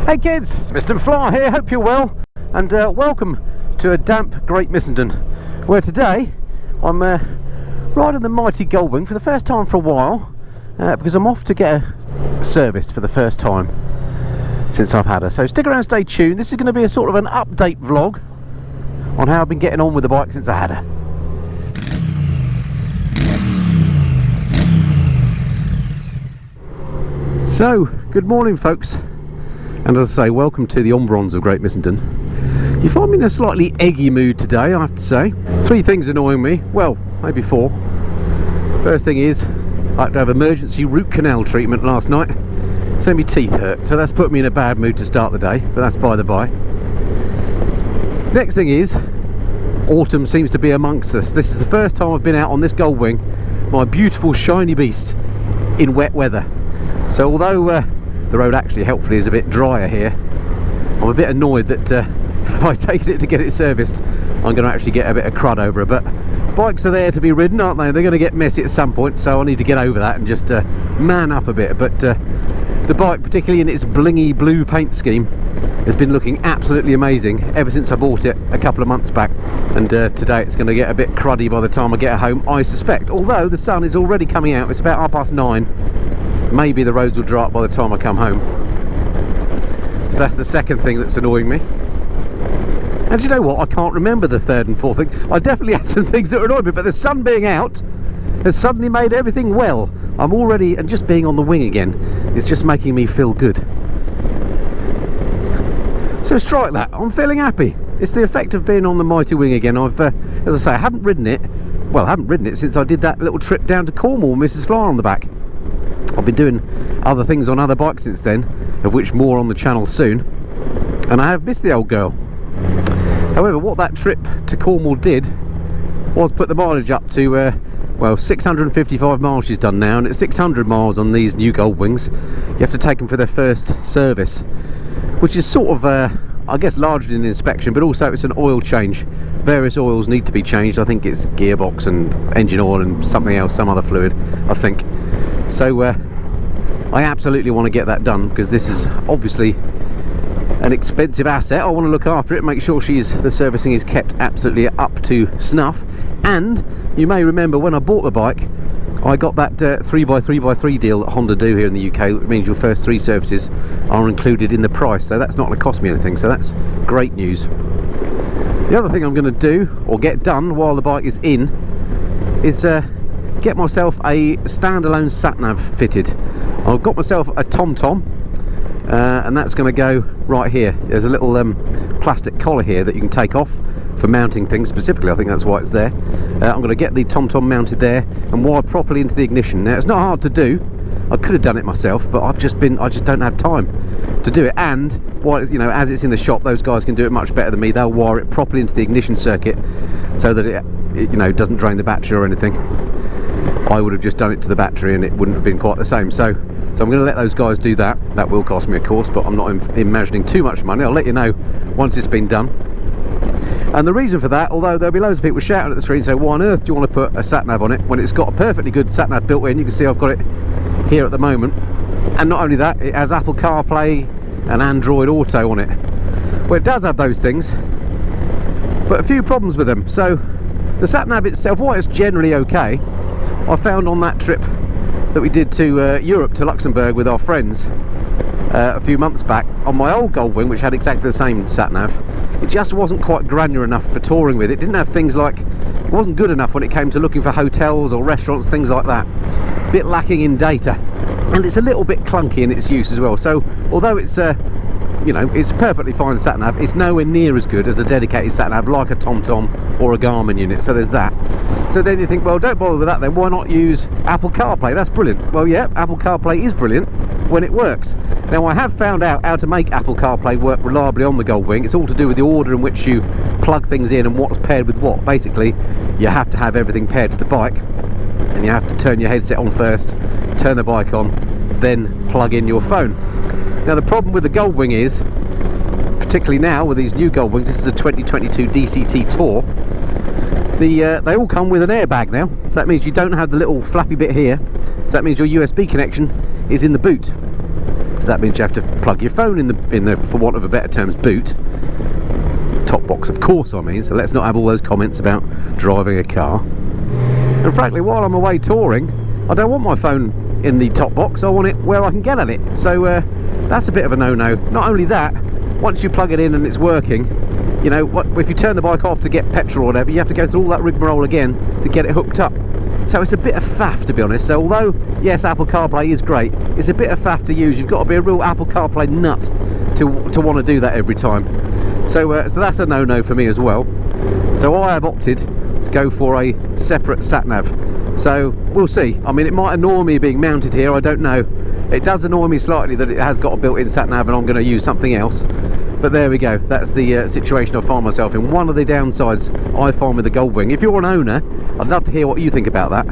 Hey kids, it's Mr. Fly here, hope you're well, and welcome to a damp Great Missenden, where today I'm riding the mighty Goldwing for the first time for a while, because I'm off to get her serviced for the first time since I've had her. So stick around, stay tuned. This is going to be a sort of an update vlog on how I've been getting on with the bike since I had her. So, good morning folks. And as I say, welcome to the Ombrons of Great Missenden. You find me in a slightly eggy mood today, I have to say. 3 things annoying me, well, maybe 4. First thing is, I had to have emergency root canal treatment last night, so my teeth hurt, so that's put me in a bad mood to start the day, but that's by the by. Next thing is, autumn seems to be amongst us. This is the first time I've been out on this Goldwing, my beautiful shiny beast, in wet weather. So although the road actually helpfully is a bit drier here, I'm a bit annoyed that if I take it to get it serviced, I'm going to actually get a bit of crud over it. But bikes are there to be ridden, aren't they? They're going to get messy at some point, so I need to get over that and just man up a bit. But the bike, particularly in its blingy blue paint scheme, has been looking absolutely amazing ever since I bought it a couple of months back. And today it's going to get a bit cruddy by the time I get home, I suspect. Although the sun is already coming out, it's about 9:30. Maybe the roads will dry up by the time I come home. So that's the second thing that's annoying me. And you know what? I can't remember the third and fourth thing. I definitely had some things that were annoying me, but the sun being out has suddenly made everything well. I'm already, and just being on the wing again is just making me feel good. So strike that. I'm feeling happy. It's the effect of being on the mighty wing again. I've, as I say, I haven't ridden it. Well, I haven't ridden it since I did that little trip down to Cornwall with Mrs. Fly on the back. I've been doing other things on other bikes since then, of which more on the channel soon, and I have missed the old girl. However, what that trip to Cornwall did was put the mileage up to well, 655 miles she's done now, and at 600 miles on these new Goldwings you have to take them for their first service, which is sort of I guess largely an inspection, but also it's an oil change. Various oils need to be changed. I think it's gearbox and engine oil and something else, some other fluid, I think. So I absolutely want to get that done, because this is obviously an expensive asset. I want to look after it, make sure the servicing is kept absolutely up to snuff. And you may remember when I bought the bike, I got that 3x3x3 deal that Honda do here in the UK, which means your first 3 services are included in the price, so that's not going to cost me anything, so that's great news. The other thing I'm going to do, or get done while the bike is in, is get myself a standalone sat-nav fitted. I've got myself a TomTom, and that's going to go right here. There's a little plastic collar here that you can take off for mounting things specifically. I think that's why it's there. I'm going to get the TomTom mounted there and wire properly into the ignition. Now, it's not hard to do. I could have done it myself, but I just don't have time to do it. And while, you know, as it's in the shop, those guys can do it much better than me. They'll wire it properly into the ignition circuit so that it you know, doesn't drain the battery or anything. I would have just done it to the battery and it wouldn't have been quite the same. So I'm going to let those guys do that. That will cost me, of course, but I'm not imagining too much money. I'll let you know once it's been done. And the reason for that, although there'll be loads of people shouting at the screen saying, why on earth do you want to put a sat-nav on it when it's got a perfectly good sat-nav built in? You can see I've got it here at the moment. And not only that, it has Apple CarPlay and Android Auto on it. Well, it does have those things, but a few problems with them. So the sat-nav itself, while it's generally okay, I found on that trip that we did to Europe, to Luxembourg with our friends a few months back, on my old Goldwing, which had exactly the same sat-nav, it just wasn't quite granular enough for touring with. It didn't have things like, it wasn't good enough when it came to looking for hotels or restaurants, things like that. A bit lacking in data, and it's a little bit clunky in its use as well. So although it's you know, it's perfectly fine sat-nav, it's nowhere near as good as a dedicated sat-nav like a TomTom or a Garmin unit. So there's that. So then you think, well, don't bother with that then, why not use Apple CarPlay? That's brilliant. Well, yeah, Apple CarPlay is brilliant when it works. Now, I have found out how to make Apple CarPlay work reliably on the Goldwing. It's all to do with the order in which you plug things in and what's paired with what. Basically, you have to have everything paired to the bike, and you have to turn your headset on first, turn the bike on, then plug in your phone. Now, the problem with the Goldwing is, particularly now with these new Goldwings, this is a 2022 DCT Tour, they all come with an airbag now. So that means you don't have the little flappy bit here. So that means your USB connection is in the boot. So So that means you have to plug your phone in the for want of a better terms, boot. Top box, of course, I mean. So let's not have all those comments about driving a car. And frankly, while I'm away touring, I don't want my phone in the top box. I want it where I can get at it. So that's a bit of a no-no. Not only that, once you plug it in and it's working, you know, if you turn the bike off to get petrol or whatever, you have to go through all that rigmarole again to get it hooked up. So it's a bit of faff, to be honest. So although, yes, Apple CarPlay is great, it's a bit of faff to use. You've got to be a real Apple CarPlay nut to want to do that every time. So that's a no-no for me as well. So I have opted to go for a separate sat-nav. So we'll see. I mean, it might annoy me being mounted here, I don't know. It does annoy me slightly that it has got a built-in sat-nav and I'm going to use something else. But there we go, that's the situation I find myself in. One of the downsides I find with the Goldwing. If you're an owner, I'd love to hear what you think about that.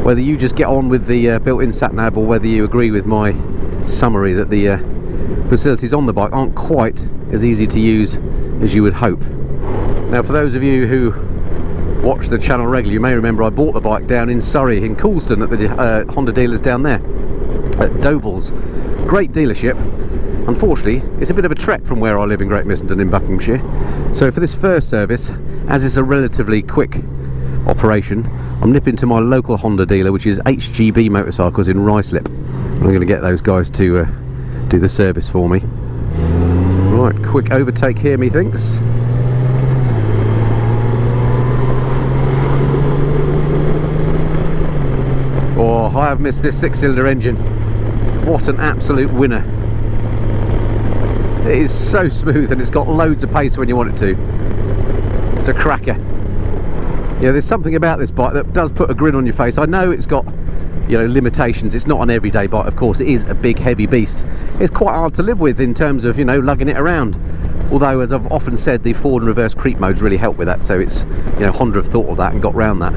Whether you just get on with the built-in sat-nav or whether you agree with my summary that the facilities on the bike aren't quite as easy to use as you would hope. Now, for those of you who watch the channel regularly, you may remember I bought the bike down in Surrey, in Coulston, at the Honda dealers down there at Doble's. Great dealership. Unfortunately, it's a bit of a trek from where I live in Great Missenden in Buckinghamshire. So for this first service, as it's a relatively quick operation, I'm nipping to my local Honda dealer, which is HGB Motorcycles in Ruislip. I'm going to get those guys to do the service for me. Right, quick overtake here, methinks. Oh, I have missed this 6-cylinder engine. What an absolute winner. It is so smooth and it's got loads of pace when you want it to. It's a cracker. Yeah, there's something about this bike that does put a grin on your face. I know it's got, you know, limitations. It's not an everyday bike, of course. It is a big, heavy beast. It's quite hard to live with in terms of, you know, lugging it around. Although, as I've often said, the forward and reverse creep modes really help with that. So it's, you know, Honda have thought of that and got round that.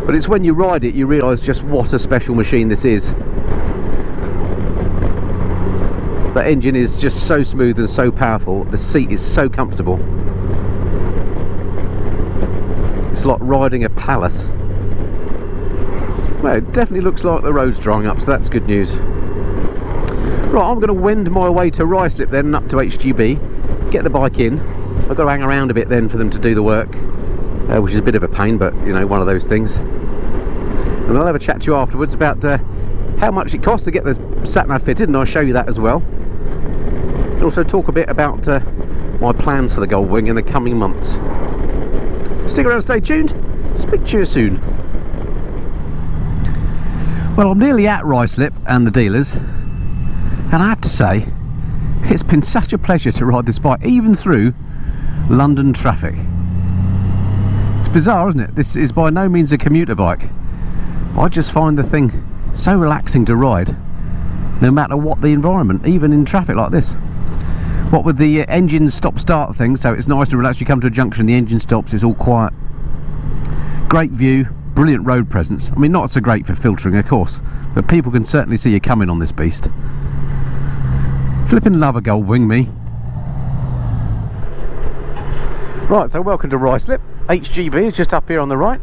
But it's when you ride it, you realise just what a special machine this is. That engine is just so smooth and so powerful. The seat is so comfortable. It's like riding a palace. Well, it definitely looks like the road's drying up, so that's good news. Right, I'm going to wend my way to Ruislip then, and up to HGB, get the bike in. I've got to hang around a bit then for them to do the work, which is a bit of a pain, but you know, one of those things. And I'll have a chat to you afterwards about how much it costs to get the sat-nav fitted, and I'll show you that as well. And also talk a bit about my plans for the Goldwing in the coming months. Stick around, stay tuned. Speak to you soon. Well, I'm nearly at Ruislip and the dealers, and I have to say, it's been such a pleasure to ride this bike, even through London traffic. It's bizarre, isn't it? This is by no means a commuter bike, but I just find the thing so relaxing to ride, no matter what the environment, even in traffic like this. What with the engine stop-start thing, so it's nice and relaxed. You come to a junction, the engine stops, it's all quiet. Great view, brilliant road presence. I mean, not so great for filtering, of course, but people can certainly see you coming on this beast. Flipping love a Goldwing, me. Right, so welcome to Ruislip. HGB is just up here on the right.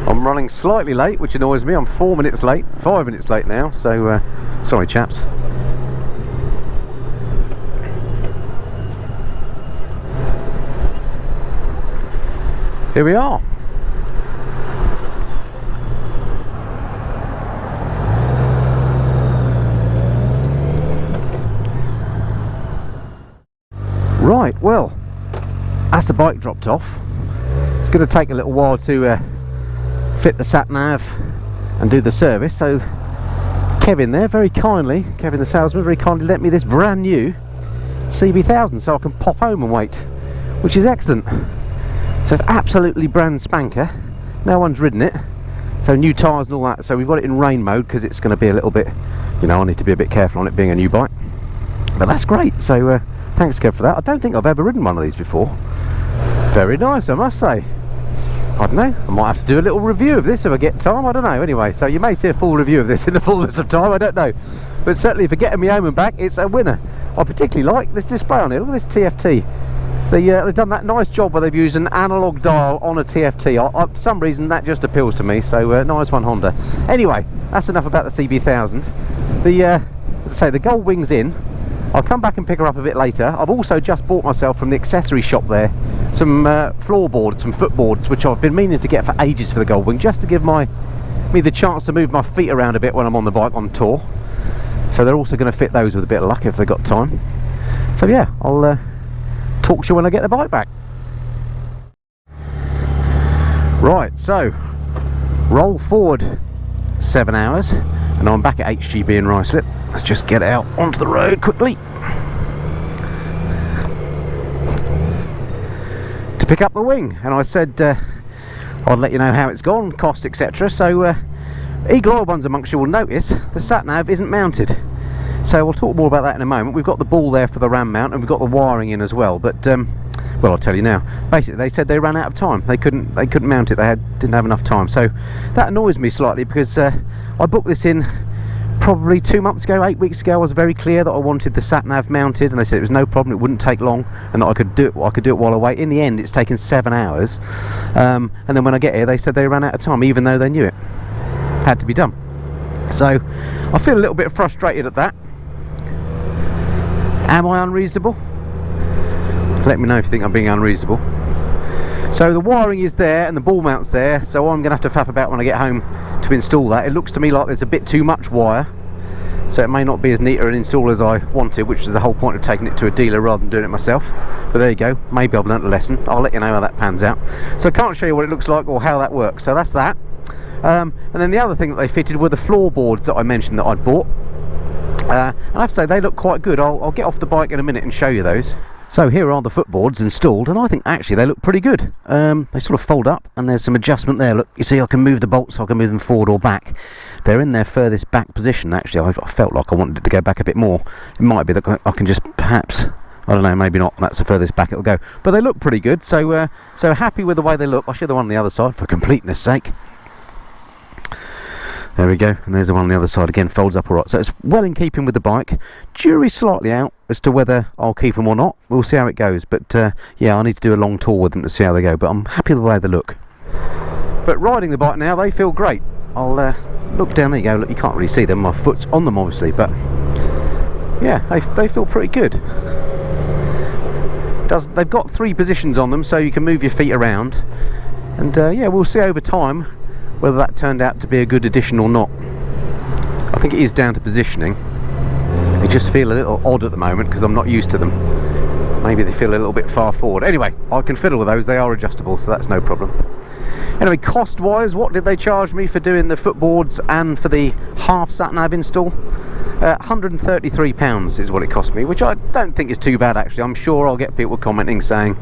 I'm running slightly late, which annoys me. I'm 4 minutes late, 5 minutes late now, so sorry chaps. Here we are. Right, well, as the bike dropped off, it's going to take a little while to fit the sat-nav and do the service, so Kevin there, very kindly, Kevin the salesman, very kindly lent me this brand new CB1000 so I can pop home and wait, which is excellent. So it's absolutely brand spanker, no one's ridden it, so new tyres and all that. So we've got it in rain mode because it's going to be a little bit, you know, I need to be a bit careful on it being a new bike, but that's great. So thanks Kev for that. I don't think I've ever ridden one of these before. Very nice, I must say. I don't know, I might have to do a little review of this if I get time, I don't know. Anyway, so you may see a full review of this in the fullness of time, I don't know, but certainly for getting me home and back, it's a winner. I particularly like this display on it. Look at this TFT. They've done that nice job where they've used an analog dial on a TFT. For some reason that just appeals to me, so nice one, Honda. Anyway, that's enough about the CB1000. As I say, the Goldwing's in. I'll come back and pick her up a bit later. I've also just bought myself from the accessory shop there some floorboards, some footboards, which I've been meaning to get for ages for the Goldwing, just to give me the chance to move my feet around a bit when I'm on the bike on tour. So they're also going to fit those with a bit of luck if they've got time. So yeah, I'll talk to you when I get the bike back. Right, so roll forward 7 hours and I'm back at HGB in Ruislip. Let's just get out onto the road quickly to pick up the wing, and I said I'd let you know how it's gone, cost, etc. So eagle eye ones amongst you will notice the sat nav isn't mounted, so we'll talk more about that in a moment. We've got the ball there for the RAM mount and we've got the wiring in as well, but well, I'll tell you now. Basically they said they ran out of time, they couldn't mount it, didn't have enough time. So that annoys me slightly, because I booked this in probably 2 months ago, 8 weeks ago. I was very clear that I wanted the sat nav mounted, and they said it was no problem, it wouldn't take long, and that I could do it while I wait. In the end, it's taken 7 hours, and then when I get here, they said they ran out of time, even though they knew it had to be done. So I feel a little bit frustrated at that. Am I unreasonable? Let me know if you think I'm being unreasonable. So the wiring is there and the ball mount's there, so I'm going to have to faff about when I get home to install that. It looks to me like there's a bit too much wire, so it may not be as neat an install as I wanted, which is the whole point of taking it to a dealer rather than doing it myself. But there you go, maybe I've learnt a lesson. I'll let you know how that pans out. So I can't show you what it looks like or how that works, so that's that. And then the other thing that they fitted were the floorboards that I mentioned that I'd bought, and I have to say they look quite good. I'll get off the bike in a minute and show you those. So here are the footboards installed, and I think actually they look pretty good. They sort of fold up and there's some adjustment there. Look, you see I can move the bolts, I can move them forward or back. They're in their furthest back position. Actually I felt like I wanted it to go back a bit more. It might be that I can just perhaps, I don't know, maybe not, that's the furthest back it'll go. But they look pretty good, so so happy with the way they look. I'll show you the one on the other side for completeness sake. There we go, and there's the one on the other side again, folds up alright. So it's well in keeping with the bike. Jury's slightly out as to whether I'll keep them or not. We'll see how it goes, but yeah, I need to do a long tour with them to see how they go, but I'm happy with the way they look. But riding the bike now, they feel great. I'll look down, there you go, look, you can't really see them, my foot's on them obviously, but yeah, they feel pretty good. They've got 3 positions on them, so you can move your feet around, and yeah, we'll see over time whether that turned out to be a good addition or not. I think it is down to positioning. They just feel a little odd at the moment because I'm not used to them. Maybe they feel a little bit far forward. Anyway, I can fiddle with those, they are adjustable, so that's no problem. Anyway, cost wise, what did they charge me for doing the footboards and for the half sat nav install? £133 is what it cost me, which I don't think is too bad actually. I'm sure I'll get people commenting saying,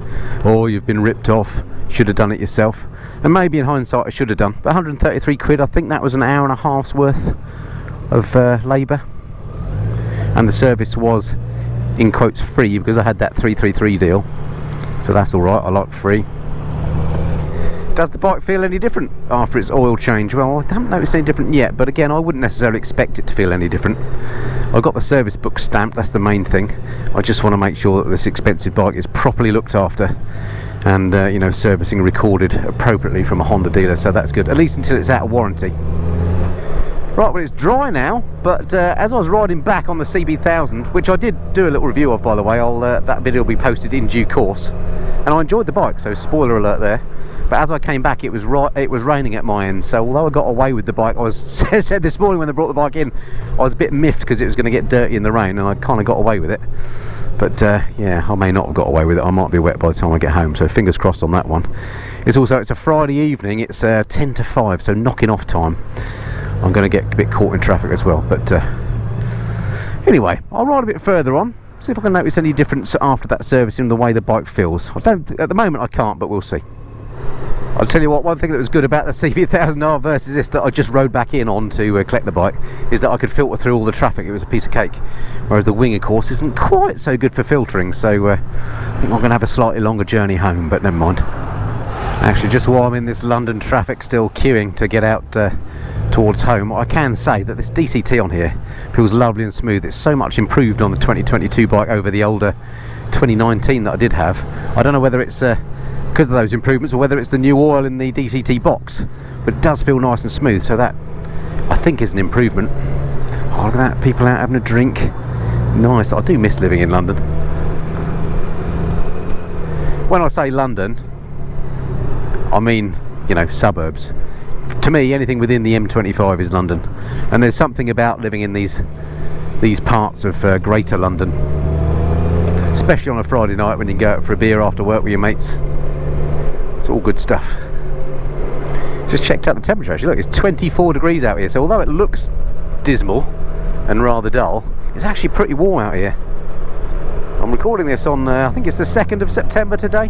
oh, you've been ripped off, should have done it yourself. And maybe in hindsight I should have done, but 133 quid, I think that was an hour and a half's worth of labour, and the service was in quotes free because I had that 333 deal, so that's alright. I like free. Does the bike feel any different after its oil change? Well, I haven't noticed any different yet, but again I wouldn't necessarily expect it to feel any different. I got the service book stamped, that's the main thing. I just want to make sure that this expensive bike is properly looked after and you know, servicing recorded appropriately from a Honda dealer, so that's good, at least until it's out of warranty. Right, well it's dry now, but as I was riding back on the CB1000, which I did do a little review of by the way, that video will be posted in due course, and I enjoyed the bike, so spoiler alert there. But as I came back, it was raining at my end, so although I got away with the bike, I was said this morning when they brought the bike in, I was a bit miffed because it was going to get dirty in the rain, and I kind of got away with it. But yeah, I may not have got away with it. I might be wet by the time I get home, so fingers crossed on that one. It's a Friday evening, it's 10 to 5, so knocking off time. I'm going to get a bit caught in traffic as well, but anyway, I'll ride a bit further on, see if I can notice any difference after that servicing, the way the bike feels. At the moment I can't, but we'll see. I'll tell you what, one thing that was good about the CB1000R versus this that I just rode back in on to collect the bike is that I could filter through all the traffic. It was a piece of cake, whereas the Wing of course isn't quite so good for filtering, so I think I'm going to have a slightly longer journey home, but never mind. Actually, just while I'm in this London traffic still queuing to get out to towards home, I can say that this DCT on here feels lovely and smooth. It's so much improved on the 2022 bike over the older 2019 that I did have. I don't know whether it's because of those improvements or whether it's the new oil in the DCT box, but it does feel nice and smooth, so that I think is an improvement. Oh, look at that, people out having a drink. Nice. I do miss living in London. When I say London, I mean, you know, suburbs. To me, anything within the M25 is London, and there's something about living in these parts of Greater London, especially on a Friday night when you go out for a beer after work with your mates. It's all good stuff. Just checked out the temperature actually. Look, it's 24 degrees out here, so although it looks dismal and rather dull, it's actually pretty warm out here. I'm recording this on I think it's the 2nd of September today,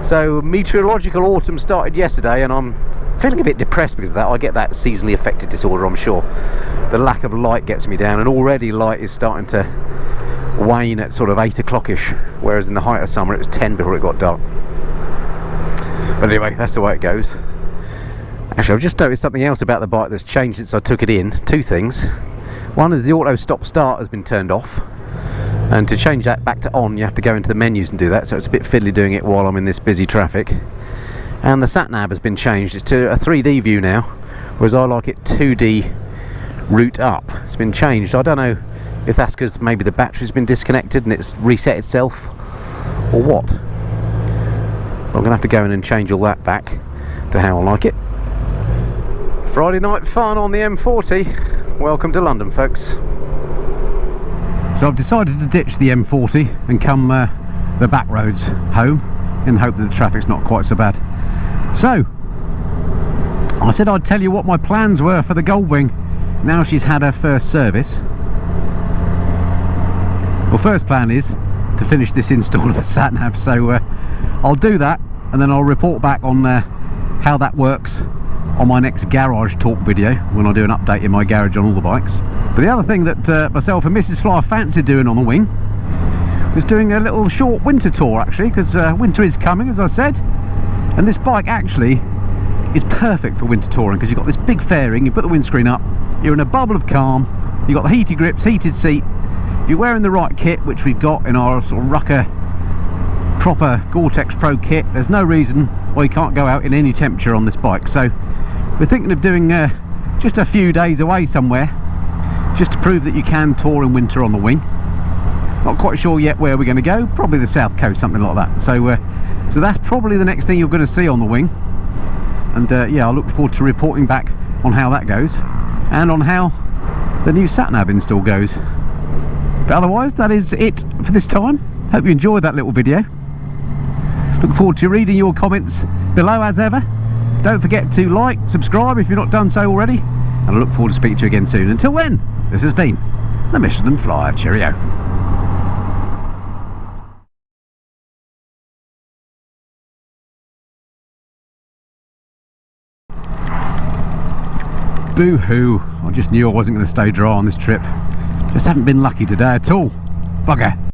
so meteorological autumn started yesterday, and I'm feeling a bit depressed because of that. I get that seasonally affected disorder, I'm sure. The lack of light gets me down, and already light is starting to wane at sort of 8 o'clock-ish, whereas in the height of summer it was 10 before it got dark. But anyway, that's the way it goes. Actually, I've just noticed something else about the bike that's changed since I took it in. Two things. One is the auto stop start has been turned off, and to change that back to on you have to go into the menus and do that, so it's a bit fiddly doing it while I'm in this busy traffic. And the sat nav has been changed. It's to a 3D view now, whereas I like it 2D route up. It's been changed. I don't know if that's because maybe the battery's been disconnected and it's reset itself or what. I'm going to have to go in and change all that back to how I like it. Friday night fun on the M40. Welcome to London, folks. So I've decided to ditch the M40 and come the back roads home, in the hope that the traffic's not quite so bad. So I said I'd tell you what my plans were for the Goldwing now she's had her first service. Well, first plan is to finish this install of the sat nav, so I'll do that, and then I'll report back on how that works on my next garage talk video when I do an update in my garage on all the bikes. But the other thing that myself and Mrs. Fly fancied doing on the wing was doing a little short winter tour, actually, because winter is coming, as I said, and this bike actually is perfect for winter touring because you've got this big fairing, you put the windscreen up, you're in a bubble of calm, you've got the heated grips, heated seat. If you're wearing the right kit, which we've got in our sort of rucker proper Gore-Tex Pro kit, there's no reason why you can't go out in any temperature on this bike. So we're thinking of doing just a few days away somewhere, just to prove that you can tour in winter on the wing. Not quite sure yet where we're going to go, probably the south coast, something like that. So so that's probably the next thing you're going to see on the wing, and yeah, I look forward to reporting back on how that goes and on how the new sat nav install goes. But otherwise, that is it for this time. Hope you enjoyed that little video. Look forward to reading your comments below as ever. Don't forget to like, subscribe if you've not done so already, and I look forward to speaking to you again soon. Until then, this has been the Michelin Flyer. Cheerio. Boo-hoo, I just knew I wasn't going to stay dry on this trip. Just haven't been lucky today at all. Bugger.